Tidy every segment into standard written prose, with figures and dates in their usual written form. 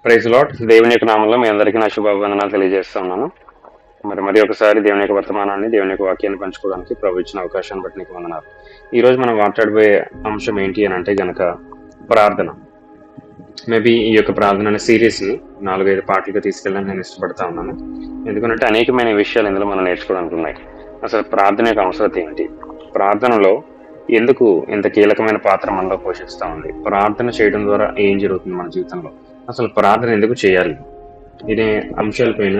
Praise lord. దేవుని యొక్క నామంలో మీ అందరికీ నా శుభాభివందనాలు తెలియజేస్తా ఉన్నాను. మరి ఒకసారి దేవుని యొక్క వర్తమానాన్ని, దేవుని యొక్క వాక్యాన్ని పంచుకోవడానికి ప్రభు ఇచ్చిన అవకాశాన్ని బట్టి నీకు వందనాలు. ఈ రోజు మనం మాట్లాడబోయే అంశం ఏంటి అని అంటే గనక ప్రార్థన. మేబీ ఈ యొక్క ప్రార్థన అనే సిరీస్ని 4-5 పాటలుగా తీసుకెళ్ళాలని నేను ఇష్టపడతా ఉన్నాను. ఎందుకంటే అనేకమైన విషయాలు ఇందులో మనం నేర్చుకోవడానికి ఉన్నాయి. అసలు ప్రార్థన యొక్క అవసరం ఏంటి, ప్రార్థనలో ఎందుకు ఇంత కీలకమైన పాత్ర మనలో పోషిస్తూ ఉంది, ప్రార్థన చేయడం ద్వారా ఏం జరుగుతుంది మన జీవితంలో, అసలు ప్రార్థన ఎందుకు చేయాలి, ఇదే అంశాలపైన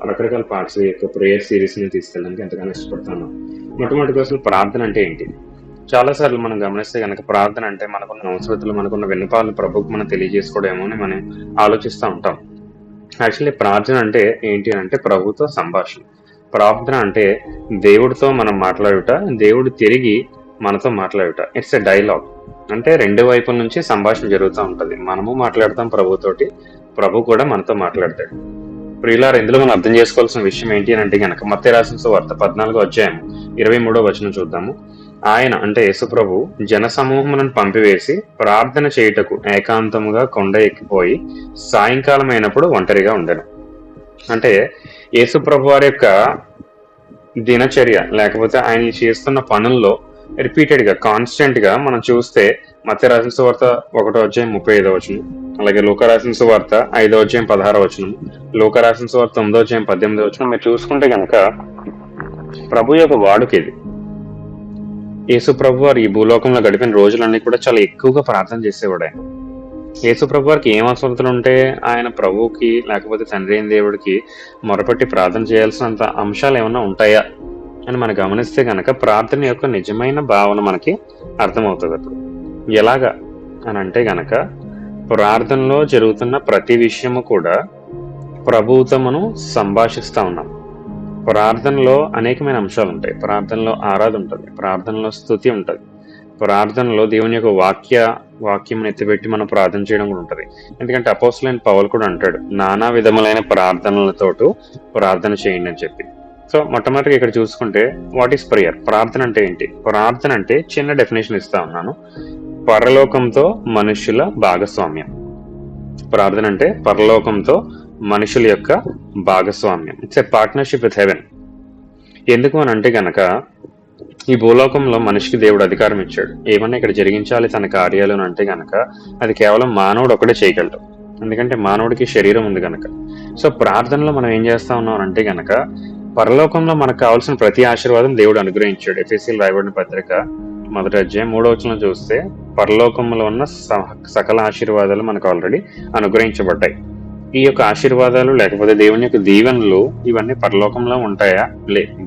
రకరకాల పార్ట్స్ యొక్క ప్రేయర్ సిరీస్ ని తీసుకెళ్ళడానికి ఎంతగానో ఇష్టపడుతున్నాను. మొట్టమొదటిగా అసలు ప్రార్థన అంటే ఏంటి? చాలా సార్లు మనం గమనిస్తే కనుక ప్రార్థన అంటే మనకున్న అవసరతలు, మనకున్న విన్నపాలను ప్రభుకు మనం తెలియజేసుకోవడమో అని మనం ఆలోచిస్తూ ఉంటాం. యాక్చువల్లీ ప్రార్థన అంటే ఏంటి అని అంటే ప్రభుతో సంభాషణ. ప్రార్థన అంటే దేవుడితో మనం మాట్లాడుట, దేవుడు తిరిగి మనతో మాట్లాడుట. It's a dialogue. అంటే రెండు వైపుల నుంచి సంభాషణ జరుగుతూ ఉంటుంది. మనము మాట్లాడతాం ప్రభుతోటి, ప్రభు కూడా మనతో మాట్లాడతాడు. ప్రియులారా, ఇందులో మనం అర్థం చేసుకోవాల్సిన విషయం ఏంటి అని అంటే కనుక మత్తయి రాసిన సువార్త 14:23 చూద్దాము. ఆయన అంటే యేసు ప్రభు జన సమూహములను పంపివేసి ప్రార్థన చేయుటకు ఏకాంతముగా కొండ ఎక్కిపోయి సాయంకాలం అయినప్పుడు ఒంటరిగా ఉండెను. అంటే యేసు ప్రభు వారి యొక్క దినచర్య, లేకపోతే ఆయన చేస్తున్న పనుల్లో రిపీటెడ్ గా, కాన్స్టెంట్ గా మనం చూస్తే మత్తయి రాసిన సువార్త 1:35, అలాగే లూకా రాసిన సువార్త 5:16, లూకా రాసిన సువార్త 9:18 మీరు చూసుకుంటే కనుక ప్రభు యొక్క వాడుక ఇది. యేసు ప్రభు వారు ఈ భూలోకంలో గడిపిన రోజులన్నీ కూడా చాలా ఎక్కువగా ప్రార్థన చేసేవాడు. ఆయన యేసు ప్రభు వారికి ఏం అవసరతలు ఉంటే ఆయన ప్రభువుకి లేకపోతే తండ్రి అయిన దేవుడికి మొరపెట్టి ప్రార్థన చేయాల్సినంత అంశాలు ఏమైనా ఉంటాయా అని మనం గమనిస్తే గనక ప్రార్థన యొక్క నిజమైన భావన మనకి అర్థమవుతుంది. అప్పుడు ఎలాగా అని అంటే గనక ప్రార్థనలో జరుగుతున్న ప్రతి విషయము కూడా ప్రభువుతో మనం సంభాషిస్తా ఉన్నాం. ప్రార్థనలో అనేకమైన అంశాలు ఉంటాయి. ప్రార్థనలో ఆరాధన ఉంటుంది, ప్రార్థనలో స్తుతి ఉంటుంది, ప్రార్థనలో దేవుని యొక్క వాక్యం ఎత్తిపెట్టి మనం ప్రార్థన చేయడం కూడా ఉంటుంది. ఎందుకంటే అపోస్తలుడైన పౌలు కూడా అంటాడు, నానా విధములైన ప్రార్థనలతోటి ప్రార్థన చేయండి అని చెప్పి. సో మొట్టమొదటిగా ఇక్కడ చూసుకుంటే వాట్ ఈస్ ప్రేయర్? ప్రార్థన అంటే ఏంటి? ప్రార్థన అంటే చిన్న డెఫినేషన్ ఇస్తా ఉన్నాను. పరలోకంతో మనుషుల భాగస్వామ్యం. ప్రార్థన అంటే పరలోకంతో మనుషుల యొక్క భాగస్వామ్యం. It's a partnership with heaven. ఎందుకు అని అంటే గనక ఈ భూలోకంలో మనిషికి దేవుడు అధికారం ఇచ్చాడు. ఏమన్నా ఇక్కడ జరిగించాలి తన కార్యాలు అంటే గనక అది కేవలం మానవుడు ఒకటే చేయగలడు. ఎందుకంటే మానవుడికి శరీరం ఉంది గనక. సో ప్రార్థనలో మనం ఏం చేస్తా ఉన్నాం అంటే గనక పరలోకంలో మనకు కావాల్సిన ప్రతి ఆశీర్వాదం దేవుడు అనుగ్రహించాడు. ఎఫెసీయులకు రాయబడిన పత్రిక 1:3 చూస్తే పరలోకంలో ఉన్న సకల ఆశీర్వాదాలు మనకు ఆల్రెడీ అనుగ్రహించబడ్డాయి. ఈ యొక్క ఆశీర్వాదాలు లేకపోతే దేవుని యొక్క దీవెనలు ఇవన్నీ పరలోకంలో ఉంటాయా?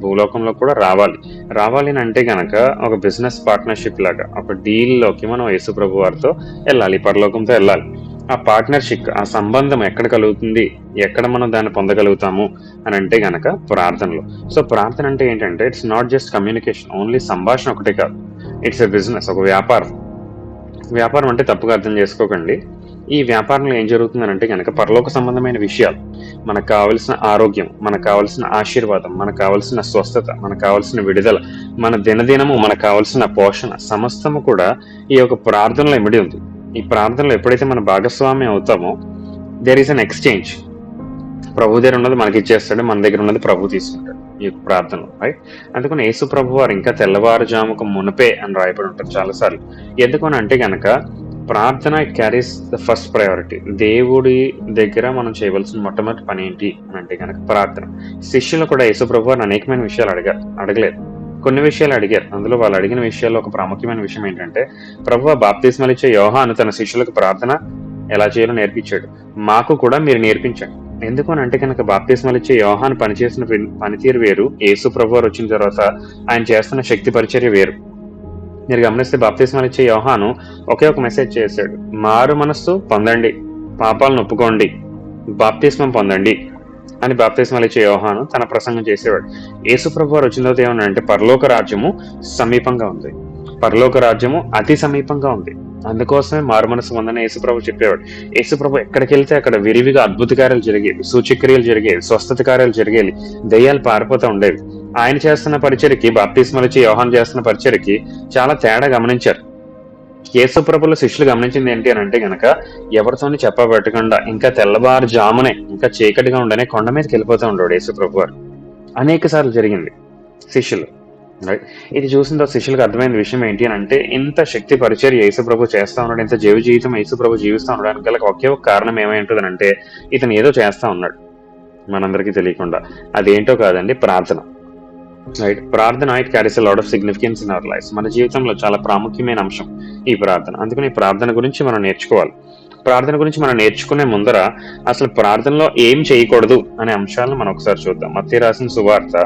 భూలోకంలో కూడా రావాలి అని అంటే గనక ఒక బిజినెస్ పార్ట్నర్షిప్ లాగా ఒక డీల్లోకి మనం యేసు ప్రభు వారితో వెళ్ళాలి, పరలోకంతో వెళ్ళాలి. ఆ పార్ట్నర్షిప్, ఆ సంబంధం ఎక్కడ కలుగుతుంది, ఎక్కడ మనం దాన్ని పొందగలుగుతాము అని అంటే గనక ప్రార్థనలో. సో ప్రార్థన అంటే ఏంటంటే it's not just communication, only సంభాషణ ఒకటే కాదు. ఇట్స్ ఎ బిజినెస్, ఒక వ్యాపారం అంటే తప్పుగా అర్థం చేసుకోకండి. ఈ వ్యాపారంలో ఏం జరుగుతుందని అంటే కనుక పరలోక సంబంధమైన విషయాలు, మనకు కావలసిన ఆరోగ్యం, మనకు కావలసిన ఆశీర్వాదం, మనకు కావలసిన స్వస్థత, మనకు కావలసిన విడుదల, మన దినదినము మనకు కావలసిన పోషణ సమస్తము కూడా ఈ యొక్క ప్రార్థనలో ఇమిడి ఉంది. ఈ ప్రార్థనలో ఎప్పుడైతే మన భాగస్వామ్యం అవుతామో దేర్ ఈస్ అన్ ఎక్స్చేంజ్. ప్రభు దగ్గర ఉన్నది మనకి ఇచ్చేస్తాడు, మన దగ్గర ఉన్నది ప్రభు తీసుకుంటాడు ఈ ప్రార్థనలో, రైట్? అందుకని యేసు ప్రభు వారు ఇంకా తెల్లవారుజాముకు మునపే అని రాయబడి ఉంటారు చాలాసార్లు. ఎందుకని అంటే గనక ప్రార్థన క్యారీస్ ద ఫస్ట్ ప్రయారిటీ. దేవుడి దగ్గర మనం చేయవలసిన మొట్టమొదటి పని ఏంటి అని అంటే కనుక ప్రార్థన. శిష్యులు కూడా యేసు ప్రభు వారిని అనేకమైన విషయాలు అడగలేదు, కొన్ని విషయాలు అడిగారు. అందులో వాళ్ళు అడిగిన విషయాల్లో ఒక ప్రాముఖ్యమైన విషయం ఏంటంటే ప్రభువు బాప్తిస్మాలు ఇచ్చే యోహాను తన శిష్యులకు ప్రార్థన ఎలా చేయాలో నేర్పించాడు. మాకు కూడా మీరు నేర్పించండి. ఎందుకు అని అంటే కనుక బాప్తిస్మాలు ఇచ్చే యోహాను పనిచేసిన పనితీరు వేరు, యేసు ప్రభు వారు వచ్చిన తర్వాత ఆయన చేస్తున్న శక్తి పరిచర్య వేరు. మీరు గమనిస్తే బాప్తిస్మాలు ఇచ్చే యోహాను ఒకే ఒక మెసేజ్ చేశాడు, మారు మనస్సు పొందండి, పాపాలను ఒప్పుకోండి, బాప్తిస్మం పొందండి అని బాప్తిస్మాలు ఇచ్చే యోహాను తన ప్రసంగం చేసేవాడు. యేసు ప్రభు వారు వచ్చిన తర్వాత ఏమన్నా పరలోక రాజ్యము సమీపంగా ఉంది, పరలోక రాజ్యము అతి సమీపంగా ఉంది, అందుకోసమే మారు మనసు పొందని యేసుప్రభు చెప్పేవాడు. యేసుప్రభు ఎక్కడికి వెళ్తే అక్కడ విరివిగా అద్భుత కార్యాలు జరిగేవి, సూచక్రియలు జరిగేవి, స్వస్థత కార్యాలు జరిగేవి, దెయ్యాలు పారిపోతూ ఉండేవి. ఆయన చేస్తున్న పరిచర్యకి, బాప్తిస్మాలు ఇచ్చే యోహాను చేస్తున్న పరిచర్యకి చాలా తేడా గమనించారు. యేసుప్రభుల శిష్యులు గమనించింది ఏంటి అని అంటే గనక ఎవరితోని చెప్పబెట్టకుండా ఇంకా తెల్లవారుజామునే ఇంకా చీకటిగా ఉండనే కొండ మీదకి వెళ్ళిపోతూ ఉంటాడు యేసుప్రభు వారు. అనేక సార్లు జరిగింది శిష్యులు. రైట్. ఇది చూసిన తర్వాత శిష్యులకు అర్థమైన విషయం ఏంటి అని అంటే ఇంత శక్తి పరిచర్య యేసుప్రభు చేస్తా ఉన్నాడు, ఇంత జీవితం యేసుప్రభు జీవిస్తూ ఉండడానికి గల ఒకే ఒక కారణం ఏమై ఉంటుంది అంటే ఇతను ఏదో చేస్తా ఉన్నాడు మనందరికీ తెలియకుండా. అదేంటో కాదండి, ప్రార్థన. రైట్. ప్రార్థన it carries lot of significance in our life. మన జీవితంలో చాలా ప్రాముఖ్యమైన అంశం ఈ ప్రార్థన. అందుకని ఈ ప్రార్థన గురించి మనం నేర్చుకోవాలి. ప్రార్థన గురించి మనం నేర్చుకునే ముందర అసలు ప్రార్థనలో ఏం చేయకూడదు అనే అంశాలను మనం ఒకసారి చూద్దాం. మత్తయి రాసిన సువార్త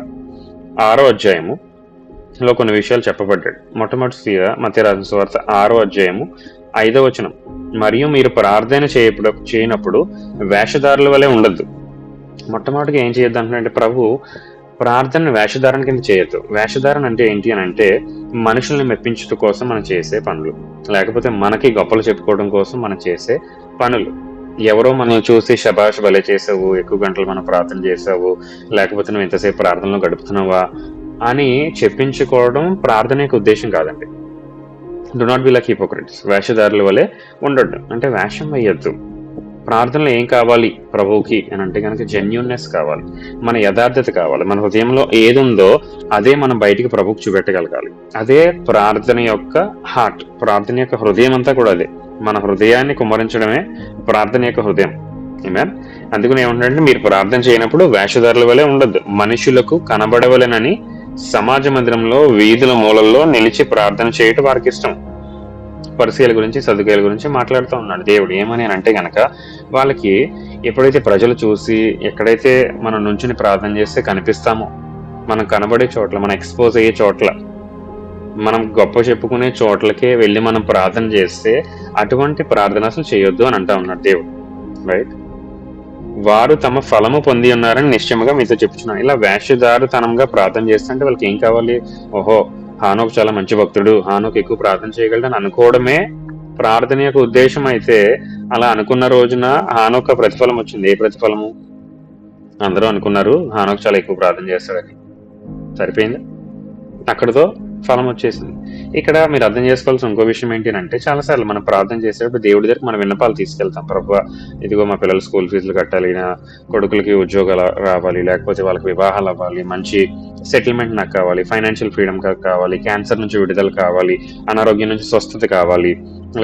6వ అధ్యాయములో కొన్ని విషయాలు చెప్పబడ్డాడు. మొట్టమొదటిగా మత్తయి రాసిన సువార్త 6వ అధ్యాయము 5వ వచనం, మరియు మీరు ప్రార్థన చేయనప్పుడు వేషధారుల వలె ఉండద్దు. మొట్టమొదటిగా ఏం చేయొద్దు అంటున్నాడంటే ప్రభు, ప్రార్థన వేషధారణ కింద చేయొద్దు. వేషధారణ అంటే ఏంటి అని అంటే మనుషుల్ని మెప్పించడం కోసం మనం చేసే పనులు, లేకపోతే మనకి గొప్పలు చెప్పుకోవడం కోసం మనం చేసే పనులు. ఎవరో మనల్ని చూసి శబాష్ భలే చేసావు, ఎక్కువ గంటలు మనం ప్రార్థన చేసావు, లేకపోతే నువ్వు ఇంతసేపు ప్రార్థనలో గడుపుతున్నావా అని చెప్పించుకోవడం ప్రార్థన యొక్క ఉద్దేశం కాదండి. Do not be like hypocrites. వేషధారుల వలె ఉండొద్దు అంటే వేషం వేయొద్దు. ప్రార్థనలో ఏం కావాలి ప్రభువుకి అని అంటే కనుక జెన్యూన్నెస్ కావాలి, మన యథార్థత కావాలి. మన హృదయంలో ఏది ఉందో అదే మనం బయటికి ప్రభువుకి చూపెట్టగలగాలి. అదే ప్రార్థన యొక్క హార్ట్, ప్రార్థన యొక్క హృదయం అంతా కూడా అదే. మన హృదయాన్ని కుమ్మరించడమే ప్రార్థన యొక్క హృదయం. ఆమేన్. అందుకని ఏమంటారంటే మీరు ప్రార్థన చేయనప్పుడు వేషధారుల వలె ఉండొద్దు, మనుషులకు కనబడవలెనని సమాజ మందిరంలో వీధుల మూలల్లో నిలిచి ప్రార్థన చేయటం వారికి ఇష్టం. పరిచయాల గురించి సదుకాయల గురించి మాట్లాడుతూ ఉన్నాడు దేవుడు. ఏమని అంటే గనక వాళ్ళకి ఎప్పుడైతే ప్రజలు చూసి ఎక్కడైతే మనం నుంచుని ప్రార్థన చేస్తే కనిపిస్తామో, మనం కనబడే చోట్ల, మనం ఎక్స్పోజ్ అయ్యే చోట్ల, మనం గొప్ప చెప్పుకునే చోట్లకే వెళ్ళి మనం ప్రార్థన చేస్తే అటువంటి ప్రార్థన అసలు చేయొద్దు అని అంటా ఉన్నాడు దేవుడు. రైట్. వారు తమ ఫలము పొంది ఉన్నారని నిశ్చయముగా మీతో చెప్తున్నాను. ఇలా వేషధారుతనంగా ప్రార్థన చేస్తుంటే వాళ్ళకి ఏం కావాలి? ఓహో, హానోక్ చాలా మంచి భక్తుడు, హానోక్ ఎక్కువ ప్రార్థన చేయగలడని అనుకోవడమే ప్రార్థన యొక్క ఉద్దేశం. అయితే అలా అనుకున్న రోజున హానోక్ ప్రతిఫలం వచ్చింది. ఏ ప్రతిఫలము? అందరూ అనుకున్నారు హానోక్ చాలా ఎక్కువ ప్రార్థన చేస్తాడని. సరిపోయింది, అక్కడితో ఫలం వచ్చేసింది. ఇక్కడ మీరు అర్థం చేసుకోవాల్సిన ఇంకో విషయం ఏంటి అంటే చాలాసార్లు మనం ప్రార్థన చేసేటప్పుడు దేవుడి దగ్గర మన విన్నపాలు తీసుకెళ్తాం. ప్రభువా, ఇదిగో మా పిల్లలు స్కూల్ ఫీజులు కట్టాలి, నా కొడుకులకి ఉద్యోగాలు రావాలి, లేకపోతే వాళ్ళకి వివాహాలు అవ్వాలి, మంచి సెటిల్మెంట్ నాకు కావాలి, ఫైనాన్షియల్ ఫ్రీడమ్ కావాలి, క్యాన్సర్ నుంచి విడుదల కావాలి, అనారోగ్యం నుంచి స్వస్థత కావాలి,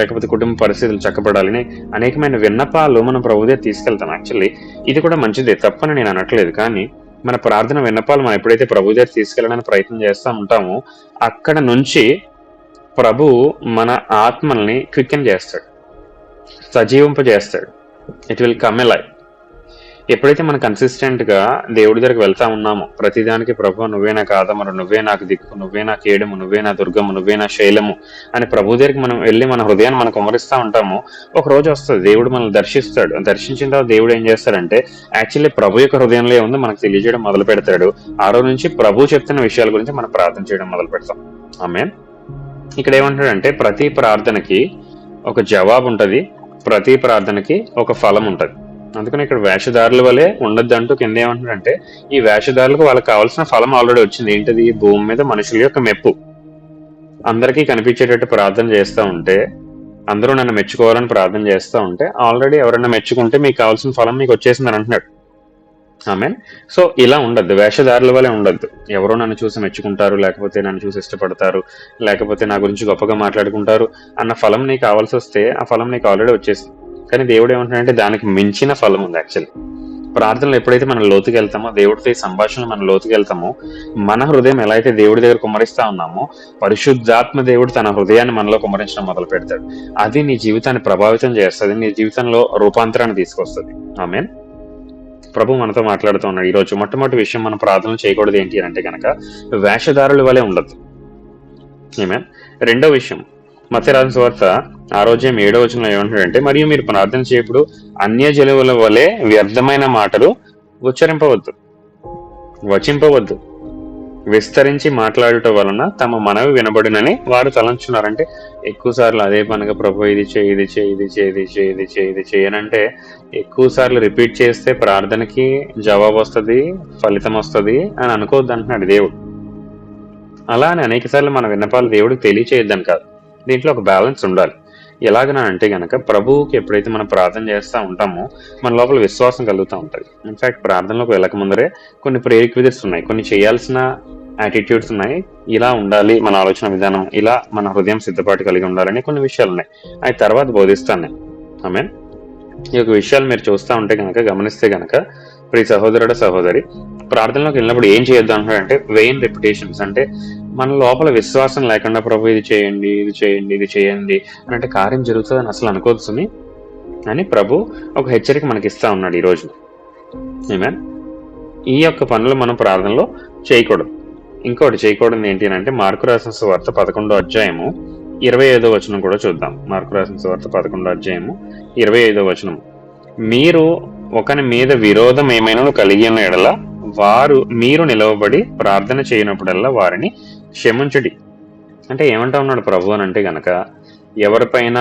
లేకపోతే కుటుంబ పరిస్థితులు చక్కబడాలని అనేకమైన విన్నపాలు మనం ప్రభు దగ్గర తీసుకెళ్తాం. యాక్చువల్లీ ఇది కూడా మంచిదే, తప్పని నేను అనట్లేదు. కానీ మన ప్రార్థన విన్నపాలు మనం ఎప్పుడైతే ప్రభు దగ్గర తీసుకెళ్ళడానికి ప్రయత్నం చేస్తూ ఉంటామో అక్కడ నుంచి ప్రభు మన ఆత్మల్ని క్వికెన్ చేస్తాడు, సజీవింపజేస్తాడు. It will come a life. ఎప్పుడైతే మనం కన్సిస్టెంట్ గా దేవుడి దగ్గరికి వెళ్తా ఉన్నామో, ప్రతిదానికి ప్రభు నువ్వే నాకు ఆదమరు, నువ్వే నాకు దిక్కు, నువ్వే నా కేడము, నువ్వే నా దుర్గము, నువ్వే నా శైలము అని ప్రభు దగ్గరికి మనం వెళ్ళి మన హృదయాన్ని మనం కుమరిస్తూ ఉంటామో ఒక రోజు వస్తుంది, దేవుడు మనల్ని దర్శిస్తాడు. దర్శించిన తర్వాత దేవుడు ఏం చేస్తాడంటే యాక్చువల్లీ ప్రభు యొక్క హృదయంలో ఉంది మనకు తెలియజేయడం మొదలు పెడతాడు. ఆ రోజు నుంచి ప్రభు చెప్తున్న విషయాల గురించి మనం ప్రార్థన చేయడం మొదలు పెడతాం. ఆమేన్. ఇక్కడ ఏమంటాడంటే ప్రతి ప్రార్థనకి ఒక జవాబు ఉంటది, ప్రతి ప్రార్థనకి ఒక ఫలం ఉంటది. అందుకని ఇక్కడ వేషధారుల వలె ఉండొద్దు అంటూ కింద ఏమంటాడంటే ఈ వేషధారులకు వాళ్ళకి కావాల్సిన ఫలం ఆల్రెడీ వచ్చింది. ఏంటది? భూమి మీద మనుషుల యొక్క మెప్పు. అందరికీ కనిపించేటట్టు ప్రార్థన చేస్తూ ఉంటే, అందరూ నన్ను మెచ్చుకోవాలని ప్రార్థన చేస్తూ ఉంటే ఆల్రెడీ ఎవరైనా మెచ్చుకుంటే మీకు కావాల్సిన ఫలం మీకు వచ్చేసిందని అంటున్నాడు. ఆమెన్. సో ఇలా ఉండద్దు, వేషధారుల వల్లే ఉండద్దు. ఎవరో నన్ను చూసి మెచ్చుకుంటారు, లేకపోతే నన్ను చూసి ఇష్టపడతారు, లేకపోతే నా గురించి గొప్పగా మాట్లాడుకుంటారు అన్న ఫలం నీకు కావాల్సి వస్తే ఆ ఫలం నీకు ఆల్రెడీ వచ్చేసింది. కానీ దేవుడు ఏమంటున్నాడంటే దానికి మించిన ఫలం ఉంది. యాక్చువల్లీ ప్రార్థనలు ఎప్పుడైతే మనం లోతుకి వెళ్తామో, దేవుడితో ఈ సంభాషణలు మనం లోతుకి వెళ్తామో, మన హృదయం ఎలా అయితే దేవుడి దగ్గర కుమ్మరిస్తా ఉన్నామో పరిశుద్ధాత్మ దేవుడు తన హృదయాన్ని మనలో కుమ్మరించడం మొదలు పెడతాడు. అది నీ జీవితాన్ని ప్రభావితం చేస్తుంది, నీ జీవితంలో రూపాంతరాన్ని తీసుకొస్తుంది. ఆమేన్. ప్రభు మనతో మాట్లాడుతూ ఉన్నాడు ఈరోజు. మొట్టమొదటి విషయం మనం ప్రార్థన చేయకూడదు ఏంటి అంటే కనుక వేషధారుల వలె ఉండదు. ఆమేన్. రెండో విషయం మత్తయి రాసిన సువార్త 6:7 ఏమంటాడంటే మరియు మీరు ప్రార్థన చేయప్పుడు అన్యజనుల వలె వ్యర్థమైన మాటలు ఉచ్చరింపవద్దు, వచింపవద్దు, విస్తరించి మాట్లాడుట వలన తమ మనవి వినబడినని వారు తలంచున్నారంటే ఎక్కువ సార్లు అదే పనిగా ప్రభు ఇది చేయి, ఇది చేయి, ఇది చేయి, ఇది చేయి, ఇది చేయి, ఇది చేయనంటే ఎక్కువ సార్లు రిపీట్ చేస్తే ప్రార్థనకి జవాబు వస్తుంది, ఫలితం వస్తుంది అని అనుకోవద్దు అంటున్నాడు దేవుడు. అలా అని అనేక సార్లు మన విన్నపాలు దేవుడికి తెలియచేయద్దని కాదు, దీంట్లో ఒక బ్యాలెన్స్ ఉండాలి. ఎలాగనా అంటే గనక ప్రభువుకి ఎప్పుడైతే మనం ప్రార్థన చేస్తూ ఉంటామో మన లోపల విశ్వాసం కలుగుతూ ఉంటుంది. ఇన్ఫాక్ట్ ప్రార్థనలోకి వెళ్ళక ముందరే కొన్ని ప్రేరిక్విజిట్స్ ఉన్నాయి, కొన్ని చేయాల్సిన యాటిట్యూడ్స్ ఉన్నాయి. ఇలా ఉండాలి మన ఆలోచన విధానం, ఇలా మన హృదయం సిద్ధపాటు కలిగి ఉండాలని కొన్ని విషయాలు ఉన్నాయి. అవి తర్వాత బోధిస్తాను నేను. ఆమేన్. ఈ యొక్క విషయాలు మీరు చూస్తూ ఉంటే కనుక, గమనిస్తే కనుక, ప్రియ సహోదరుడు సహోదరి, ప్రార్థనలోకి వెళ్ళినప్పుడు ఏం చేయొద్దు అంటాడంటే వెయిన్ రెప్యుటేషన్స్. అంటే మన లోపల విశ్వాసం లేకుండా ప్రభు ఇది చేయండి, ఇది చేయండి, ఇది చేయండి అని అంటే కార్యం జరుగుతుందని అసలు అనుకోవచ్చుని అని ప్రభు ఒక హెచ్చరిక మనకి ఇస్తా ఉన్నాడు ఈ రోజు. ఆమేన్. ఈ యొక్క పనులు మనం ప్రార్థనలో చేయకూడదు. ఇంకోటి చేయకూడదు ఏంటి అంటే మార్కు రాసిన సువార్త 11వ అధ్యాయము 25వ వచనం కూడా చూద్దాం. మార్కు రాసిన సువార్త 11వ అధ్యాయము 25వ వచనం. మీరు ఒకని మీద విరోధం ఏమైనా కలిగి ఉన్న ఎడల మీరు నిలవబడి ప్రార్థన చేయనప్పుడల్లా వారిని క్షమించుడి. అంటే ఏమంటా ఉన్నాడు ప్రభు అని అంటే గనక, ఎవరిపైన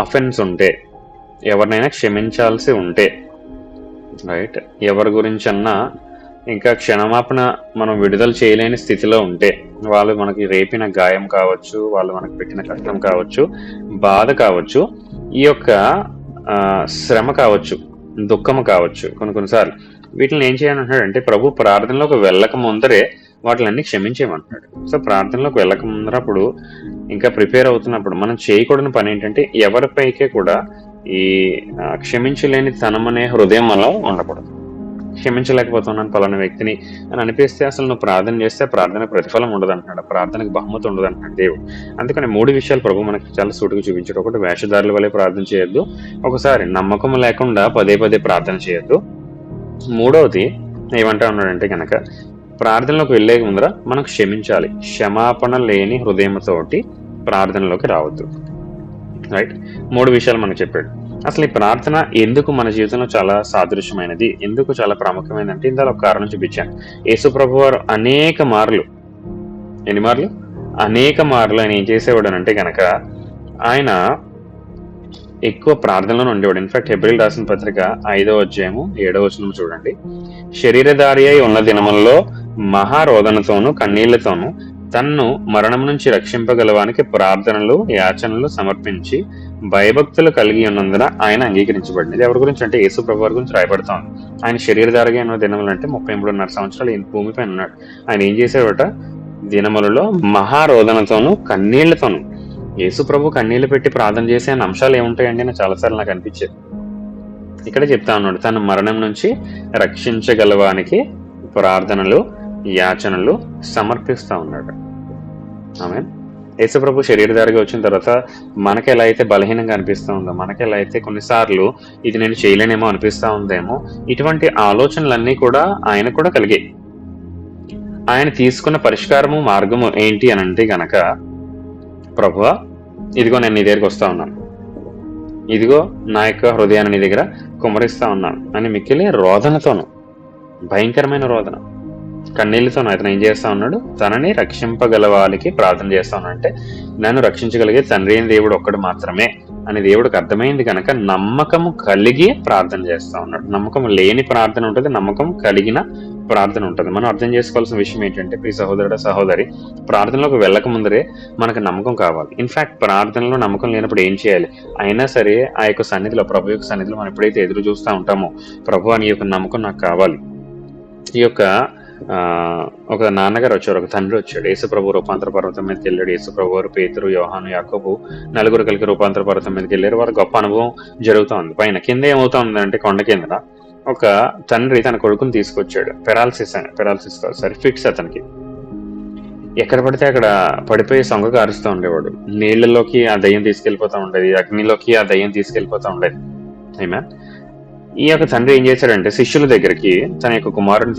అఫెన్స్ ఉంటే, ఎవరినైనా క్షమించాల్సి ఉంటే, రైట్, ఎవరి గురించన్నా ఇంకా క్షణమాపణ మనం విడుదల చేయలేని స్థితిలో ఉంటే, వాళ్ళు మనకి రేపిన గాయం కావచ్చు, వాళ్ళు మనకి పెట్టిన కష్టం కావచ్చు, బాధ కావచ్చు, ఈ యొక్క శ్రమ కావచ్చు, దుఃఖము కావచ్చు, కొన్నిసార్లు వీటిని ఏం చేయాలంటున్నాడంటే ప్రభు ప్రార్థనలోకి వెళ్ళక ముందరే వాటిలన్నీ క్షమించేయమంటున్నాడు. సో ప్రార్థనలోకి వెళ్ళక ముందరప్పుడు ఇంకా ప్రిపేర్ అవుతున్నప్పుడు మనం చేయకూడని పని ఏంటంటే ఎవరిపైకే కూడా ఈ క్షమించలేని తనమనే హృదయం మనలో ఉండకూడదు. క్షమించలేకపోతున్నాను పలానా వ్యక్తిని అని అనిపిస్తే అసలు నువ్వు ప్రార్థన చేస్తే ప్రార్థన ప్రతిఫలం ఉండదు అంటున్నాడు, ప్రార్థనకు బహుమతి ఉండదు అంటున్నాడు దేవుడు. అందుకని 3 విషయాలు ప్రభు మనకి చాలా సూటుగా చూపించాడు. ఒకటి, వేషధారుల వల్లే ప్రార్థన చేయొద్దు. ఒకసారి నమ్మకం లేకుండా పదే పదే ప్రార్థన చేయొద్దు. మూడవది ఏమంటా ఉన్నాడంటే కనుక, ప్రార్థనలోకి వెళ్ళే ముందర మనం క్షమించాలి. క్షమాపణ లేని హృదయంతోటి ప్రార్థనలోకి రావద్దు. రైట్. 3 విషయాలు మనకు చెప్పాడు. అసలు ఈ ప్రార్థన ఎందుకు మన జీవితంలో చాలా సాదృశ్యమైనది, ఎందుకు చాలా ప్రాముఖ్యమైనది అంటే ఇందులో ఒక కారణం చూపించాను. యేసు ప్రభు వారు అనేక మార్లు ఆయన ఏం చేసేవాడు అంటే గనక, ఆయన ఎక్కువ ప్రార్థనలో ఉండేవాడు. ఇన్ఫాక్ట్ హెబ్రీయులు రాసిన పత్రిక 5వ అధ్యాయము 7వ వచనం చూడండి. శరీరధారి అయి ఉన్న దినములలో మహారోదనతోనూ కన్నీళ్లతోనూ తన్ను మరణం నుంచి రక్షింపగలవానికి ప్రార్థనలు యాచనలు సమర్పించి భయభక్తులు కలిగి ఉన్నందున ఆయన అంగీకరించబడింది. ఎవరి గురించి అంటే యేసు ప్రభు వారి గురించి రాయబడతాం. ఆయన శరీరధారిగా ఉన్న దినములు అంటే 33.5 సంవత్సరాలు ఈ భూమిపైన ఉన్నాడు. ఆయన ఏం చేసేవాట, దినములలో మహారోదనతోనూ కన్నీళ్లతోనూ. యేసు ప్రభు కన్నీళ్లు పెట్టి ప్రార్థన చేసే అంశాలు ఏముంటాయండి అని చాలాసార్లు నాకు అనిపించేది. ఇక్కడ చెప్తా ఉన్నాడు, తన మరణం నుంచి రక్షించగలవానికి ప్రార్థనలు యాచనలు సమర్పిస్తా ఉన్నాడు. ఆమేన్. యేసుప్రభు శరీరధారిగా వచ్చిన తర్వాత మనకి ఎలా అయితే బలహీనంగా అనిపిస్తూ ఉందో, మనకి ఎలా అయితే కొన్నిసార్లు ఇది నేను చేయలేనేమో అనిపిస్తూ ఉందేమో, ఇటువంటి ఆలోచనలన్నీ కూడా ఆయన కూడా కలిగాయి. ఆయన తీసుకున్న పరిష్కారము మార్గము ఏంటి అని అంటే గనక, ప్రభువా ఇదిగో నేను నీ దగ్గరికి వస్తా ఉన్నాను, ఇదిగో నా యొక్క హృదయాన్ని నీ దగ్గర కుమ్మరిస్తా ఉన్నాను అని మిక్కిలి రోదనతోను, భయంకరమైన రోదన, కన్నీళ్లతో అతను ఏం చేస్తా ఉన్నాడు, తనని రక్షింపగలవానికి ప్రార్థన చేస్తా ఉన్నాడు. అంటే నన్ను రక్షించగలిగే తండ్రి అయిన దేవుడు ఒక్కడు మాత్రమే అని దేవుడికి అర్థమైంది కనుక నమ్మకము కలిగి ప్రార్థన చేస్తా ఉన్నాడు. నమ్మకం లేని ప్రార్థన ఉంటుంది, నమ్మకం కలిగిన ప్రార్థన ఉంటుంది. మనం అర్థం చేసుకోవాల్సిన విషయం ఏంటంటే, ప్రియ సహోదరుడు సహోదరి, ప్రార్థనలోకి వెళ్ళక ముందరే మనకు నమ్మకం కావాలి. ఇన్ఫాక్ట్ ప్రార్థనలో నమ్మకం లేనప్పుడు ఏం చేయాలి, అయినా సరే ఆ యొక్క సన్నిధిలో, ప్రభు యొక్క సన్నిధిలో మనం ఎప్పుడైతే ఎదురు చూస్తూ ఉంటామో, ప్రభు అని యొక్క నమ్మకం నాకు కావాలి. ఈ యొక్క ఒక నాన్నగారు వచ్చారు, ఒక తండ్రి వచ్చాడు. యేసుప్రభు రూపాంతర పర్వతం మీదకి వెళ్ళాడు. యేసుప్రభు వారు, పేతురు, యోహాను, యాకోబు నలుగురు కలిగి రూపాంతర పర్వతం మీదకి వెళ్ళారు. వారు గొప్ప అనుభవం జరుగుతూ ఉంది. పైన కింద ఏమవుతా ఉందంటే, కొండ కింద ఒక తండ్రి తన కొడుకుని తీసుకొచ్చాడు. ఫిట్స్ అతనికి. ఎక్కడ పడితే అక్కడ పడిపోయి సొంగ కారుస్తూ ఉండేవాడు. నీళ్లలోకి ఆ దయ్యం తీసుకెళ్లిపోతూ ఉండేది, అగ్నిలోకి ఆ దయ్యం తీసుకెళ్లిపోతూ ఉండేది. ఏమే ఈ యొక్క తండ్రి ఏం చేశాడంటే, శిష్యుల దగ్గరికి తన యొక్క కుమారుని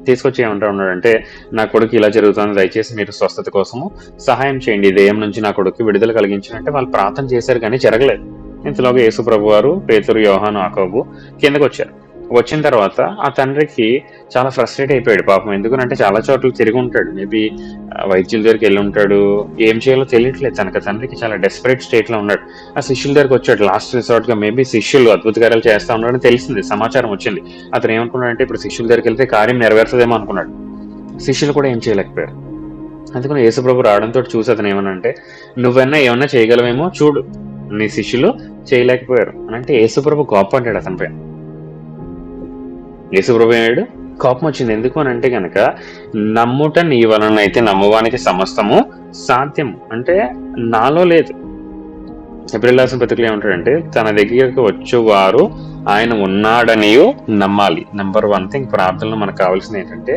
తీసుకొచ్చి ఏమంటా ఉన్నాడంటే, నా కొడుకు ఇలా జరుగుతుంది, దయచేసి మీరు స్వస్థత కోసము సహాయం చేయండి, దయ్యం నుంచి నా కొడుకు విడుదల కలిగించినట్టే వాళ్ళు ప్రార్థన చేశారు కానీ జరగలేదు. ఇంతలోగా యేసు ప్రభు వారు, పేతురు, యోహాను, యాకోబు కిందకు వచ్చారు. వచ్చిన తర్వాత ఆ తండ్రికి చాలా ఫ్రస్ట్రేట్ అయిపోయాడు పాపం. ఎందుకంటే చాలా చోట్ల తిరిగి ఉంటాడు, మేబీ వైద్యుల దగ్గరికి వెళ్ళి ఉంటాడు, ఏం చేయాలో తెలియట్లేదు తనకు. తండ్రికి చాలా డెస్పరేట్ స్టేట్ లో ఉన్నాడు. ఆ శిష్యుల దగ్గరికి వచ్చాడు. లాస్ట్ రిసార్ట్ గా మేబీ శిష్యులు అద్భుత కార్యాలు చేస్తా ఉన్నాడని తెలిసింది, సమాచారం వచ్చింది. అతను ఏమనుకున్నాడంటే, ఇప్పుడు శిష్యుల దగ్గరికి వెళ్తే కార్యం నెరవేరుతుందేమో అనుకున్నాడు. శిష్యులు కూడా ఏం చేయలేకపోయారు. అందుకని యేసుప్రభు రావడంతో చూసి అతను ఏమనంటే, నువ్వన్నా ఏమన్నా చేయగలవేమో చూడు, నీ శిష్యులు చేయలేకపోయారు అని అంటే యేసుప్రభు కోపడ్డాడు అతని పైన. యేసుప్రభు ఏడు కోపం వచ్చింది. ఎందుకు అని అంటే కనుక, నమ్ముట నీ వలన అయితే నమ్మువానికి సమస్తము సాధ్యము అంటే నాలో లేదు. ఏప్రిల్ రాసిన పత్రికలు ఏమంటాడంటే, తన దగ్గరకు వచ్చేవారు ఆయన ఉన్నాడనియు నమ్మాలి. నెంబర్ 1 థింగ్ ప్రార్థనలో మనకు కావాల్సింది ఏంటంటే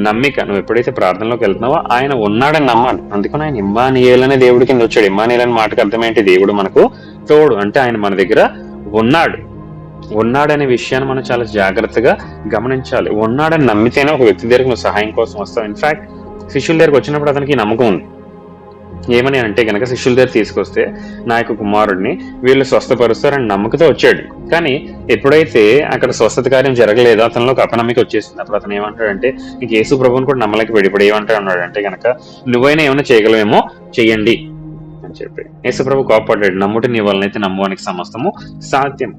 నమ్మిక. నువ్వు ఎప్పుడైతే ప్రార్థనలోకి వెళ్తున్నావో ఆయన ఉన్నాడని నమ్మాలి. అందుకని ఆయన ఇమ్మానుయేల్ అనే దేవుడి కింద వచ్చాడు. ఇమ్మానుయేల్ అనే మాటకు అర్థం ఏంటి? దేవుడు మనకు తోడు. అంటే ఆయన మన దగ్గర ఉన్నాడనే విషయాన్ని మనం చాలా జాగ్రత్తగా గమనించాలి. ఉన్నాడని నమ్మితేనే ఒక వ్యక్తి దగ్గరకు నువ్వు సహాయం కోసం వస్తావు. ఇన్ఫాక్ట్ శిష్యుల దగ్గరకు వచ్చినప్పుడు అతనికి నమ్మకం ఉంది. ఏమని అంటే కనుక, శిష్యుల దగ్గర తీసుకొస్తే నా యొక్క కుమారుడిని వీళ్ళు స్వస్థపరుస్తారని నమ్మకంతో వచ్చాడు. కానీ ఎప్పుడైతే అక్కడ స్వస్థత కార్యం జరగలేదో అతనిలో ఒక అపనమ్మిక వచ్చేసింది. అప్పుడు అతను ఏమంటాడంటే, నీకు యేసు ప్రభువుని కూడా నమ్మలేకపోయాడు. ఇప్పుడు ఏమంటా ఉన్నాడు అంటే కనుక, నువ్వైనా ఏమైనా చేయగలవేమో చెయ్యండి అని చెప్పి యేసు ప్రభు కోపడ్డాడు. నమ్ముట నీ వలనైతే నమ్మువానికి సమస్తము సాధ్యం.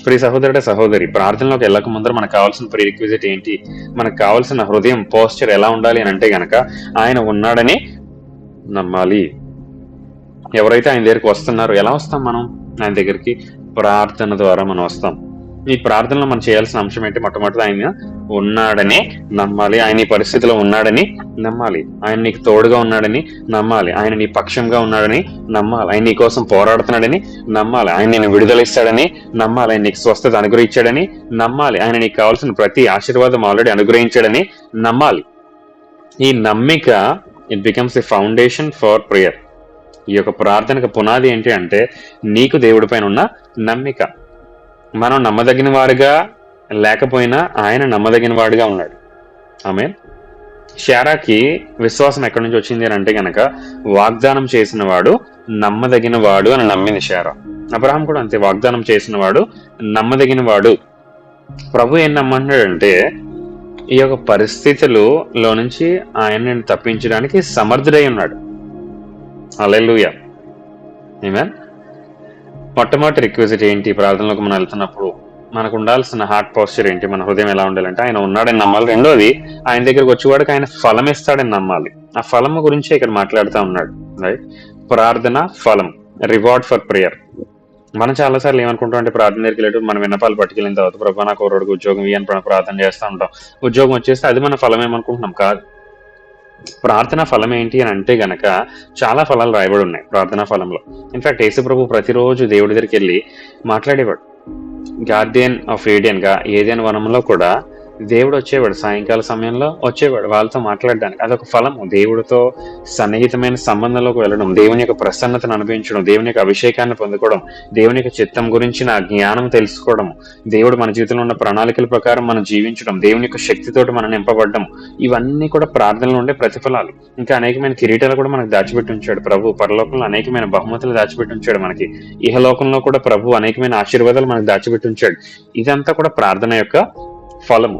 ప్రియ సహోదరుడు సహోదరి, ప్రార్థనలోకి వెళ్ళక ముందర మనకు కావాల్సిన ప్రీ రిక్విజిట్ ఏంటి? మనకు కావాల్సిన హృదయం పోస్చర్ ఎలా ఉండాలి అని అంటే గనక, ఆయన ఉన్నాడని నమ్మాలి. ఎవరైతే ఆయన దగ్గరికి వస్తున్నారో, ఎలా వస్తాం మనం ఆయన దగ్గరికి? ప్రార్థన ద్వారా మనం వస్తాం. ఈ ప్రార్థనలో మనం చేయాల్సిన అంశం ఏంటి? మొట్టమొదటి ఆయన ఉన్నాడని నమ్మాలి. ఆయన ఈ పరిస్థితిలో ఉన్నాడని నమ్మాలి. ఆయన నీకు తోడుగా ఉన్నాడని నమ్మాలి. ఆయన నీ పక్షంగా ఉన్నాడని నమ్మాలి. ఆయన నీ కోసం పోరాడుతున్నాడని నమ్మాలి. ఆయన నేను విడుదలిస్తాడని నమ్మాలి. ఆయన నీకు స్వస్థత అనుగ్రహించాడని నమ్మాలి. ఆయన నీకు కావాల్సిన ప్రతి ఆశీర్వాదం ఆల్రెడీ అనుగ్రహించాడని నమ్మాలి. ఈ నమ్మిక it becomes the foundation for prayer. ఈ యొక్క ప్రార్థనకు పునాది ఏంటి అంటే నీకు దేవుడి పైన ఉన్న నమ్మిక. మనం నమ్మదగిన వారుగా లేకపోయినా ఆయన నమ్మదగిన వాడుగా ఉన్నాడు. ఆమేన్. శారాకి విశ్వాసం ఎక్కడి నుంచి వచ్చింది అని అంటే గనక, వాగ్దానం చేసిన వాడు నమ్మదగిన వాడు అని నమ్మింది శారా. అబ్రహాం కూడా అంతే, వాగ్దానం చేసిన వాడు నమ్మదగిన వాడు. ప్రభు ఏం నమ్మంటాడంటే, ఈ యొక్క పరిస్థితులలో నుంచి ఆయన్ని తప్పించడానికి సమర్థుడై ఉన్నాడు. హల్లెలూయా. ఆమేన్. మొట్టమొదటి రిక్వెస్ట్ ఏంటి? ప్రార్థనలోకి మనం వెళ్తున్నప్పుడు మనకు ఉండాల్సిన హార్ట్ పోస్చర్ ఏంటి? మన హృదయం ఎలా ఉండాలంటే ఆయన ఉన్నాడని నమ్మాలి. రెండోది, ఆయన దగ్గరకు వచ్చేవాడికి ఆయన ఫలం ఇస్తాడని నమ్మాలి. ఆ ఫలము గురించి ఇక్కడ మాట్లాడుతూ ఉన్నాడు. రైట్. ప్రార్థన ఫలం, రివార్డ్ ఫర్ ప్రేయర్. మనం చాలాసార్లు ఏమనుకుంటాం అంటే, ప్రార్థన దగ్గరికి వెళ్ళేటప్పుడు మనం విన్నపాలు పట్టుకెళ్ళిన తర్వాత, ప్రభా నాకు ఒకరోడికి ఉద్యోగం ఇవ్వని ప్రార్థన చేస్తూ ఉంటాం. ఉద్యోగం వచ్చేస్తే అది మన ఫలం ఏమనుకుంటున్నాం. కాదు. ప్రార్థనా ఫలం ఏంటి అని అంటే గనక, చాలా ఫలాలు రాయబడి ఉన్నాయి ప్రార్థనా ఫలంలో. ఇన్ఫాక్ట్ యేసు ప్రభు ప్రతిరోజు దేవుడి దగ్గరికి వెళ్ళి మాట్లాడేవాడు. గార్డియన్ ఆఫ్ ఏడియన్ గా ఏదైనా వనంలో కూడా దేవుడు వచ్చేవాడు. సాయంకాల సమయంలో వచ్చేవాడు వాళ్ళతో మాట్లాడడానికి. అదొక ఫలము. దేవుడితో సన్నిహితమైన సంబంధంలోకి వెళ్ళడం, దేవుని యొక్క ప్రసన్నతను అనుభవించడం, దేవుని యొక్క అభిషేకాన్ని పొందుకోవడం, దేవుని యొక్క చిత్తం గురించిన జ్ఞానం తెలుసుకోవడం, దేవుడు మన జీవితంలో ఉన్న ప్రణాళికల ప్రకారం మనం జీవించడం, దేవుని యొక్క శక్తితోటి మనం నింపబడడం, ఇవన్నీ కూడా ప్రార్థనలో ఉండే ప్రతిఫలాలు. ఇంకా అనేకమైన కిరీటాలు కూడా మనకు దాచిపెట్టి ఉంచాడు ప్రభు. పరలోకంలో అనేకమైన బహుమతులు దాచిపెట్టి ఉంచాడు మనకి. ఇహలోకంలో కూడా ప్రభు అనేకమైన ఆశీర్వాదాలు మనకు దాచిపెట్టి ఉంచాడు. ఇదంతా కూడా ప్రార్థన యొక్క ఫలము.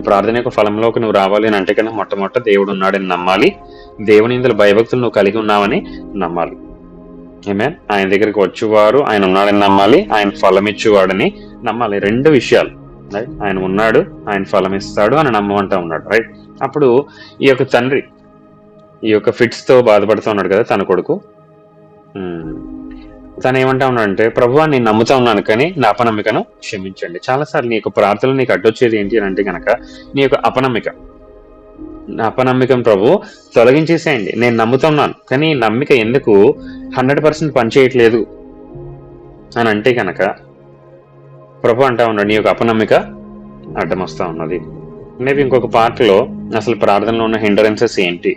ప్రార్థన యొక్క ఫలంలోకి నువ్వు రావాలి అని అంటే కన్నా, మొట్టమొదట దేవుడు ఉన్నాడని నమ్మాలి. దేవుని ఇందులో భయభక్తులు నువ్వు కలిగి ఉన్నావని నమ్మాలి. ఆమేన్. ఆయన దగ్గరికి వచ్చేవారు ఆయన ఉన్నాడని నమ్మాలి, ఆయన ఫలం ఇచ్చేవాడని నమ్మాలి. రెండు విషయాలు. రైట్. ఆయన ఉన్నాడు, ఆయన ఫలం ఇస్తాడు అని నమ్మమంటా ఉన్నాడు. రైట్. అప్పుడు ఈ యొక్క తండ్రి ఈ యొక్క ఫిట్స్ తో బాధపడుతూ ఉన్నాడు కదా తన కొడుకు. తను ఏమంటా ఉన్నాడంటే, ప్రభువా నేను నమ్ముతా ఉన్నాను కానీ నా అపనమ్మికను క్షమించండి. చాలాసార్లు నీ యొక్క ప్రార్థనలు నీకు అడ్డొచ్చేది ఏంటి అని అంటే కనుక, నీ యొక్క అపనమ్మిక. నా అపనమ్మికం ప్రభు తొలగించేసేయండి. నేను నమ్ముతున్నాను కానీ నమ్మిక ఎందుకు 100% పనిచేయట్లేదు అని అంటే కనుక, ప్రభు అంటా ఉన్నాడు నీ యొక్క అపనమ్మిక అడ్డం వస్తా ఉన్నది. మేబీ ఇంకొక పార్ట్లో అసలు ప్రార్థనలో ఉన్న హిండరెన్సెస్ ఏంటి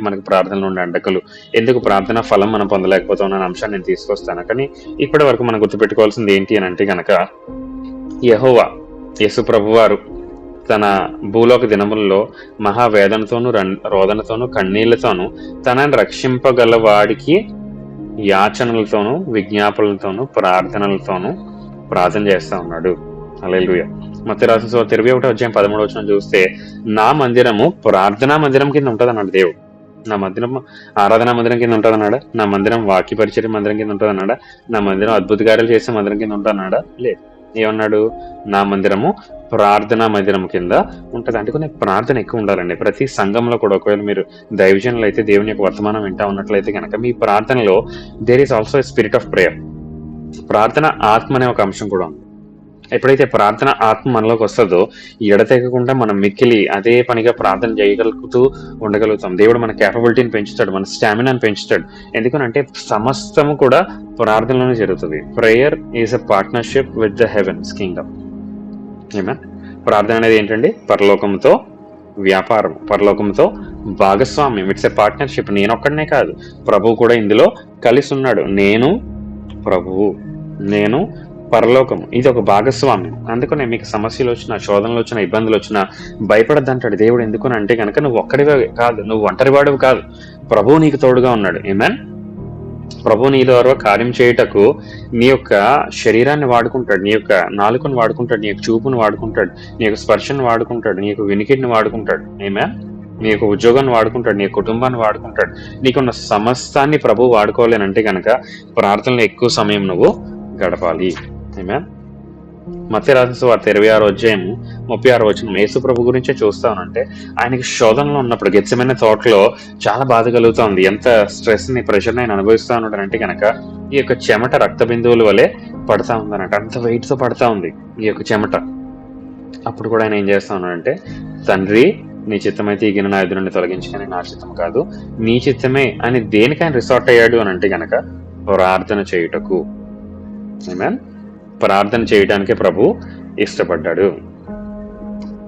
మనకు ప్రార్థనలో ఉన్న అడ్డకలు, ఎందుకు ప్రార్థన ఫలం మనం పొందలేకపోతాం అనే అంశాన్ని నేను తీసుకొస్తాను. కానీ ఇప్పటి వరకు మనం గుర్తుపెట్టుకోవాల్సింది ఏంటి అని అంటే కనుక, యెహోవా యేసు ప్రభు వారు తన భూలోక దినములలో మహావేదనతోనూ రోదనతోనూ కన్నీళ్లతోనూ తనని రక్షింపగల వాడికి యాచనలతోనూ విజ్ఞాపనలతోనూ ప్రార్థనలతోనూ ప్రార్థన చేస్తా ఉన్నాడు. హల్లెలూయా. మత్తయి రాసిన సువార్త 21:13 చూస్తే, నా మందిరము ప్రార్థనా మందిరం కింద ఉంటుంది అన్నాడు దేవుడు. నా మందిరం ఆరాధనా మందిరం కింద ఉంటుంది అన్నాడా? నా మందిరం వాక్య పరిచర్య మందిరం కింద ఉంటుంది అన్నాడా? నా మందిరం అద్భుత కార్యాలు చేసే మందిరం కింద ఉంటుంది అన్నాడా? లేదు. ఏమన్నాడు? నా మందిరము ప్రార్థనా మందిరం కింద ఉంటుంది. అంటే కొన్ని ప్రార్థన ఎక్కువ ఉండాలండి ప్రతి సంఘంలో కూడా. ఒకవేళ మీరు దైవజనులు అయితే, దేవుని యొక్క వర్తమానం వింటా ఉన్నట్లయితే కనుక మీ ప్రార్థనలో there is also spirit of prayer. ప్రార్థన ఆత్మ అనే ఒక అంశం కూడా ఉంది. ఎప్పుడైతే ప్రార్థన ఆత్మ మనలోకి వస్తుందో ఎడతెగకుండా మనం మిక్కిలి అదే పనిగా ప్రార్థన చేయగలుగుతూ ఉండగలుగుతాం. దేవుడు మన కేపబిలిటీని పెంచుతాడు, మన స్టామినాని పెంచుతాడు. ఎందుకనంటే సమస్తము కూడా ప్రార్థనలోనే జరుగుతుంది. Prayer is a partnership with the heavens kingdom. ఏమా ప్రార్థన అనేది ఏంటండి? పరలోకంతో వ్యాపారం, పరలోకంతో భాగస్వామ్యం. It's a partnership. నేనొక్కడనే కాదు, ప్రభువు కూడా ఇందులో కలిసి ఉన్నాడు. నేను ప్రభువు, నేను పరలోకము, ఇది ఒక భాగస్వామ్యం. అందుకనే మీకు సమస్యలు వచ్చినా, శోధనలు వచ్చినా, ఇబ్బందులు వచ్చినా భయపడద్దంటాడు దేవుడు. ఎందుకని అంటే కనుక నువ్వు ఒక్కడివే కాదు, నువ్వు ఒంటరివాడివి కాదు, ప్రభువు నీకు తోడుగా ఉన్నాడు. ఏమేన్ ప్రభు నీ ద్వారా కార్యం చేయుటకు నీ యొక్క శరీరాన్ని వాడుకుంటాడు, నీ యొక్క నాలుకను వాడుకుంటాడు, నీ యొక్క చూపును వాడుకుంటాడు, నీ యొక్క స్పర్శను వాడుకుంటాడు, నీ యొక్క వినికిడిని వాడుకుంటాడు. ఏమే నీ యొక్క ఉద్యోగాన్ని వాడుకుంటాడు, నీ యొక్క కుటుంబాన్ని వాడుకుంటాడు. నీకున్న సమస్తాన్ని ప్రభు వాడుకోవాలంటే కనుక ప్రార్థనలో ఎక్కువ సమయం నువ్వు గడపాలి. ఏమే మత్తయి రాసిన సువార్త 26వ అధ్యాయము 36వ వచనం యేసు ప్రభు గురించే చూస్తానంటే ఆయనకి శోధనలో ఉన్నప్పుడు గెత్సెమనే తోటలో చాలా బాధ కలుగుతా ఉంది. ఎంత స్ట్రెస్ ని, ప్రెషర్ ని ఆయన అనుభవిస్తా ఉన్నాడంటే కనుక ఈ యొక్క చెమట రక్త బిందువుల వలె పడతా ఉందన్నట్టు. అంత వెయిట్ తో పడతా ఉంది ఈ యొక్క చెమట. అప్పుడు కూడా ఆయన ఏం చేస్తా ఉన్నాడంటే, తండ్రి నీ చిత్తమైతే ఈ గిన్నె నా ఎదురు నుండి తొలగించుకొని నా చిత్తం కాదు నీ చిత్తమే అని దేనికైనా రిసార్ట్ అయ్యాడు అని అంటే గనక ప్రార్థన చేయుటకు. ఆమేన్. ప్రార్థన చేయడానికే ప్రభు ఇష్టపడ్డాడు.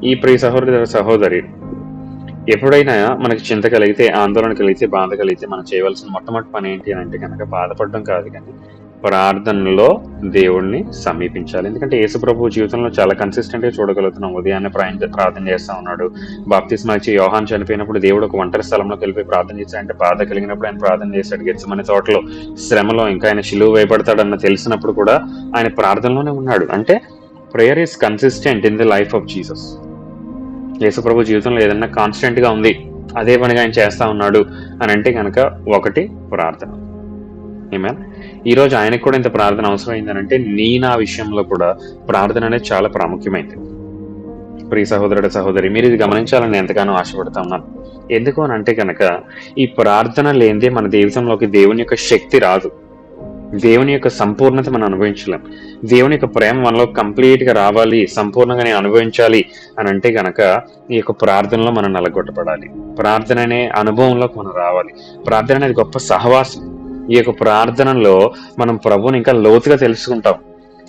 ఈ ప్రియ సహోదరి ఎప్పుడైనా మనకి చింత కలిగితే, ఆందోళన కలిగితే, బాధ కలిగితే మనం చేయవలసిన మొట్టమొదటి పని ఏంటి అని అంటే కనుక బాధపడడం కాదు, కానీ ప్రార్థనలో దేవుణ్ణి సమీపించాలి. ఎందుకంటే యేసు ప్రభు జీవితంలో చాలా కన్సిస్టెంట్ గా చూడగలుగుతున్నాం. ఉదయాన్నే ప్రార్థన చేస్తా ఉన్నాడు. బాప్తిస్మా ఇచ్చి యోహాన్ చనిపోయినప్పుడు దేవుడు ఒక ఒంటరి స్థలంలోకి వెళ్ళిపోయి ప్రార్థన చేశాడంటే, బాధ కలిగినప్పుడు ఆయన ప్రార్థన చేశాడు. గెత్సెమనే తోటలో శ్రమలో ఇంకా ఆయన శిలువ వేయబడతాడన్న తెలిసినప్పుడు కూడా ఆయన ప్రార్థనలోనే ఉన్నాడు. అంటే prayer is consistent in the life of Jesus. యేసు ప్రభు జీవితంలో ఏదన్నా కాన్స్టెంట్ గా ఉంది, అదే పనిగా ఆయన చేస్తా ఉన్నాడు అని అంటే కనుక ఒకటి ప్రార్థన. ఆమేన్. ఈ రోజు ఆయనకు కూడా ఇంత ప్రార్థన అవసరమైందని అంటే నా విషయంలో కూడా ప్రార్థన అనేది చాలా ప్రాముఖ్యమైంది. ప్రియ సహోదరుడు, సహోదరి, మీరు ఇది గమనించాలని నేను ఎంతగానో ఆశపడతా ఉన్నాను. ఎందుకు అని అంటే కనుక ఈ ప్రార్థన లేనిదే మన జీవితంలోకి దేవుని యొక్క శక్తి రాదు, దేవుని యొక్క సంపూర్ణత మనం అనుభవించలేం. దేవుని యొక్క ప్రేమ మనలో కంప్లీట్ గా రావాలి, సంపూర్ణంగా నేను అనుభవించాలి అని అంటే గనక ఈ యొక్క ప్రార్థనలో మనం నలగొట్టబడాలి. ప్రార్థన అనే అనుభవంలోకి మనం రావాలి. ప్రార్థన అనేది గొప్ప సహవాసం. ఈ యొక్క ప్రార్థనలో మనం ప్రభువుని ఇంకా లోతుగా తెలుసుకుంటాం.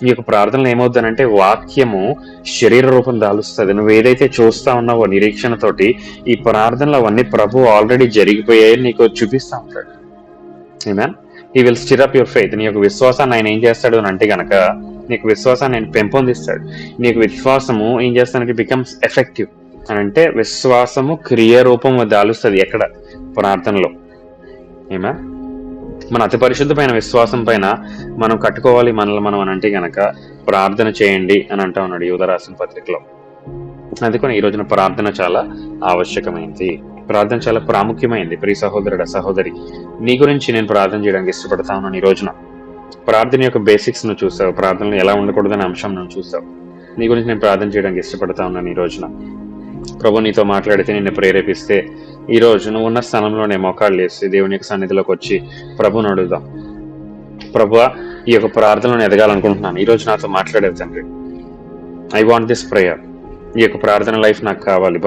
ఈ యొక్క ప్రార్థనలో ఏమవుతుందంటే వాక్యము శరీర రూపం దాలుస్తుంది. నువ్వు ఏదైతే చూస్తా ఉన్నావో నిరీక్షణతోటి ఈ ప్రార్థనలో అవన్నీ ప్రభు ఆల్రెడీ జరిగిపోయాయి నీకు చూపిస్తా ఉంటాడు. ఆమేన్. He will stir up your faith. నీ యొక్క విశ్వాసాన్ని ఆయన ఏం చేస్తాడు అని అంటే గనక నీకు విశ్వాసాన్ని ఆయన పెంపొందిస్తాడు. నీకు విశ్వాసము ఏం చేస్తానంటే బికమ్స్ ఎఫెక్టివ్ అని అంటే విశ్వాసము క్రియారూపం దాలుస్తుంది. ఎక్కడ? ప్రార్థనలో. ఆమేన్. మన అతి పరిశుద్ధమైన విశ్వాసం పైన మనం కట్టుకోవాలి మనల్ని మనం అని అంటే గనక ప్రార్థన చేయండి అని అంటా ఉన్నాడు యూదా రాసిన పత్రికలో. అందుకని ఈ రోజున ప్రార్థన చాలా ఆవశ్యకమైంది, ప్రార్థన చాలా ప్రాముఖ్యమైంది. ప్రియ సహోదరుడ, సహోదరి, నీ గురించి నేను ప్రార్థన చేయడానికి ఇష్టపడతా ఉన్నాను. ఈ రోజున ప్రార్థన యొక్క బేసిక్స్ ను చూసావు, ప్రార్థనలు ఎలా ఉండకూడదనే అంశం నువ్వు చూసావు. నీ గురించి నేను ప్రార్థన చేయడానికి ఇష్టపడతా ఉన్నాను. ఈ రోజున ప్రభు నీతో మాట్లాడితే నిన్ను ప్రేరేపిస్తే ఈ రోజు నువ్వు ఉన్న స్థానంలోనే మోకాళ్ళు వేసి దేవుని యొక్క సన్నిధిలోకి వచ్చి ప్రభుని అడుగుదాం. ప్రభువా, ఈ యొక్క ప్రార్థనలో ఎదగాలనుకుంటున్నాను, ఈ రోజు నాతో మాట్లాడేది తండ్రి. I want this prayer. ఈ యొక్క ప్రార్థన లైఫ్ నాకు కావాలి.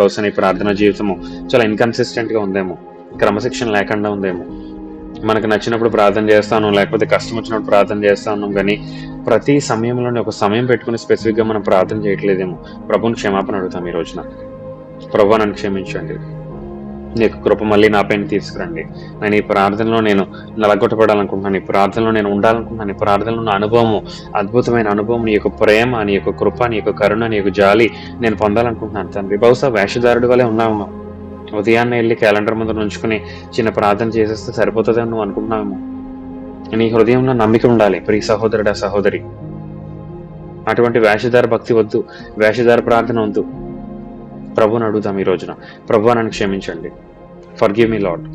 బహుశా ఈ ప్రార్థన జీవితము చాలా ఇన్కన్సిస్టెంట్ గా ఉందేమో, క్రమశిక్షణ లేకుండా ఉందేమో. మనకు నచ్చినప్పుడు ప్రార్థన చేస్తాను, లేకపోతే కష్టం వచ్చినప్పుడు ప్రార్థన చేస్తాను, కానీ ప్రతి సమయంలోనే ఒక సమయం పెట్టుకుని స్పెసిఫిక్ గా మనం ప్రార్థన చేయట్లేదేమో. ప్రభుని క్షమాపణ అడుగుతాం ఈ రోజున. ప్రభు నన్ను క్షమించండి, నీ యొక్క కృప మళ్ళీ నా పైన తీసుకురండి. నేను ఈ ప్రార్థనలో నేను నలగొట్టబడాలనుకుంటున్నాను, ఈ ప్రార్థనలో నేను ఉండాలనుకుంటున్నాను. ఈ ప్రార్థనలో నా అనుభవము, అద్భుతమైన అనుభవం, నీ యొక్క ప్రేమ, నీ యొక్క కృప, నీ యొక్క కరుణ, నీ యొక్క జాలి నేను పొందాలనుకుంటున్నాను తండ్రి. బహుశా వేషధారుడి వల్లే ఉన్నాము. ఉదయాన్నే వెళ్ళి క్యాలెండర్ ముందు ఉంచుకుని చిన్న ప్రార్థన చేసేస్తే సరిపోతుందని నువ్వు అనుకుంటున్నావేమో. నీ హృదయంలో నమ్మిక ఉండాలి ప్రియ సహోదరుడా, సహోదరి. అటువంటి వేషధార భక్తి వద్దు, వేషధార ప్రార్థన వద్దు. ప్రభుని అడుగుదాం ఈ రోజున. ప్రభు నన్ను క్షమించండి, ఫర్గివ్ మీ లార్డ్.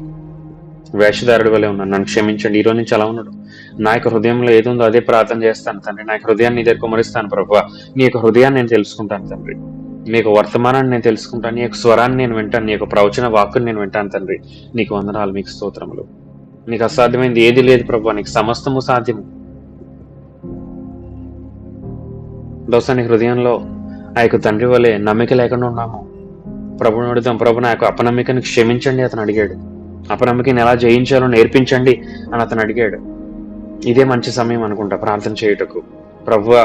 వేషధారుడి వల్లే ఉన్నాను, నన్ను క్షమించండి. ఈరోజు నుంచి అలా ఉన్నాడు. నా యొక్క హృదయంలో ఏది ఉందో అదే ప్రార్థన చేస్తాను తండ్రి. నా యొక్క హృదయాన్ని నీ దగ్గర కుమరిస్తాను ప్రభువా. నీ యొక్క హృదయాన్ని నేను తెలుసుకుంటాను తండ్రి. నీ యొక్క వర్తమానాన్ని నేను తెలుసుకుంటాను. నీ యొక్క స్వరాన్ని నేను వింటాను. నీ యొక్క ప్రవచన వాక్కుని నేను వింటాను తండ్రి. నీకు వందనాలు, మీకు స్తోత్రములు. నీకు అసాధ్యమైంది ఏది లేదు ప్రభువా, నీకు సమస్తము సాధ్యము. బహుశా నీ హృదయంలో ఆ యొక్క తండ్రి వలె నమ్మిక లేకుండా ఉన్నాము. ప్రభుని అడుగుదాం, ప్రభు నా యొక్క అపనమ్మికని క్షమించండి అతను అడిగాడు. అపనమ్మికని ఎలా జయించాలో నేర్పించండి అని అతను అడిగాడు. ఇదే మంచి సమయం అనుకుంటా ప్రార్థన చేయుటకు. ప్రభువా,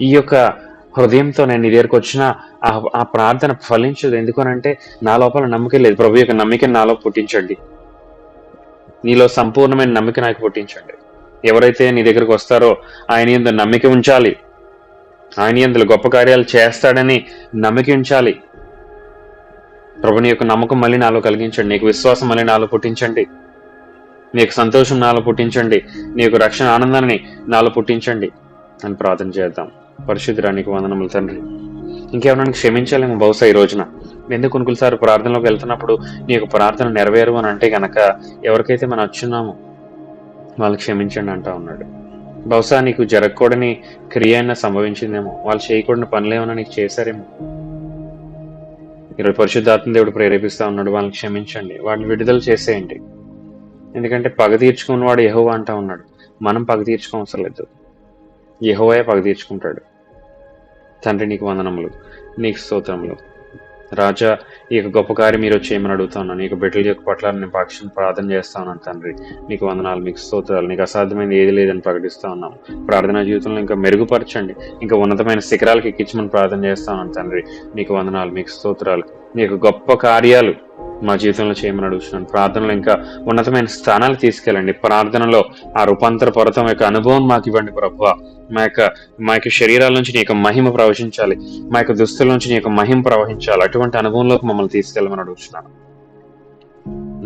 ఈ యొక్క హృదయంతో నేను నీ దగ్గరకు వచ్చిన ఆ ప్రార్థన ఫలించదు. ఎందుకనంటే నా లోపల నమ్మిక లేదు. ప్రభు యొక్క నమ్మికని నాలో పుట్టించండి. నీలో సంపూర్ణమైన నమ్మిక నాకు పుట్టించండి. ఎవరైతే నీ దగ్గరకు వస్తారో ఆయన యందు నమ్మిక ఉంచాలి. ఆయన యందు గొప్ప కార్యాలు చేస్తాడని నమ్మిక ఉంచాలి. ప్రభు నీ యొక్క నమ్మకం మళ్ళీ నాలో కలిగించండి. నీకు విశ్వాసం మళ్ళీ నాలో పుట్టించండి. నీ యొక్క సంతోషం నాలో పుట్టించండి. నీ యొక్క రక్షణ ఆనందాన్ని నాలో పుట్టించండి అని ప్రార్థన చేద్దాం. పరిశుద్ధుడా, నీకు వందనములు తండ్రి. ఇంకెవరైనా క్షమించాలేమో బహుశా ఈ రోజున. ఎందుకు కొన్నిసారి ప్రార్థనలోకి వెళ్తున్నప్పుడు నీ యొక్క ప్రార్థన నెరవేరు అని అంటే కనుక ఎవరికైతే మనం వచ్చున్నామో వాళ్ళు క్షమించండి అంటా ఉన్నాడు. బహుశా నీకు జరగకూడని క్రియ అయినా సంభవించిందేమో, వాళ్ళు చేయకూడని పనులేమన్నా నీకు చేశారేమో. ఈరోజు పరిశుద్ధాత్మ దేవుడు ప్రేరేపిస్తా ఉన్నాడు, వాళ్ళని క్షమించండి, వాడిని విడుదల చేసేయండి. ఎందుకంటే పగ తీర్చుకున్న వాడు యెహోవా అంటా ఉన్నాడు. మనం పగ తీర్చుకోవసరం లేదు, యెహోవాయే పగ తీర్చుకుంటాడు. తండ్రి నీకు వందనములు, నీకు స్తోత్రములు. రాజా, ఈ యొక్క గొప్ప కార్యం మీరు చేయమని అడుగుతా ఉన్నాను. నీ యొక్క బిడ్డల యొక్క పట్ల నేను పక్షం ప్రార్థన చేస్తా ఉన్నాను తండ్రి. నీకు వందనాలు, మీకు స్తోత్రాలు. నీకు అసాధ్యమైనది ఏది లేదని ప్రకటిస్తా ఉన్నాం. ప్రార్థనా జీవితంలో ఇంకా మెరుగుపరచండి, ఇంకా ఉన్నతమైన శిఖరాలకు ఎక్కించమని ప్రార్థన చేస్తా ఉన్నాను తండ్రి. నీకు వందనాలు, మీకు స్తోత్రాలు. నీ యొక్క గొప్ప కార్యాలు మా జీవితంలో చేయమని అడుగుతున్నాను. ప్రార్థనలో ఇంకా ఉన్నతమైన స్థానాలు తీసుకెళ్ళండి. ప్రార్థనలో ఆ రూపాంతర పర్వతం యొక్క అనుభవం మాకు ఇవ్వండి ప్రభువా. మా యొక్క శరీరాల నుంచి నీ యొక్క మహిమ ప్రవహించాలి, మా యొక్క దుస్తుల నుంచి నీ యొక్క మహిమ ప్రవహించాలి. అటువంటి అనుభవంలోకి మమ్మల్ని తీసుకెళ్ళమని అడుగుతున్నాను.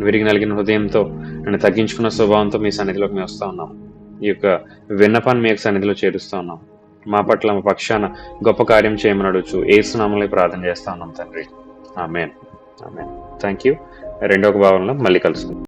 విరిగి నలిగిన హృదయంతో, నన్ను తగ్గించుకున్న స్వభావంతో మీ సన్నిధిలోకి మేము వస్తూ ఉన్నాం. ఈ యొక్క విన్నపాన్ని మీ యొక్క సన్నిధిలో చేరుస్తూ ఉన్నాం. మా పట్ల, మా పక్షాన గొప్ప కార్యం చేయమని అడుగుచు యేసు నామములో ప్రార్థన చేస్తా ఉన్నాం తండ్రి. ఆమేన్, ఆమేన్. Thank you. రెండవ భాగంలో మళ్ళీ కలుసుకుందాం.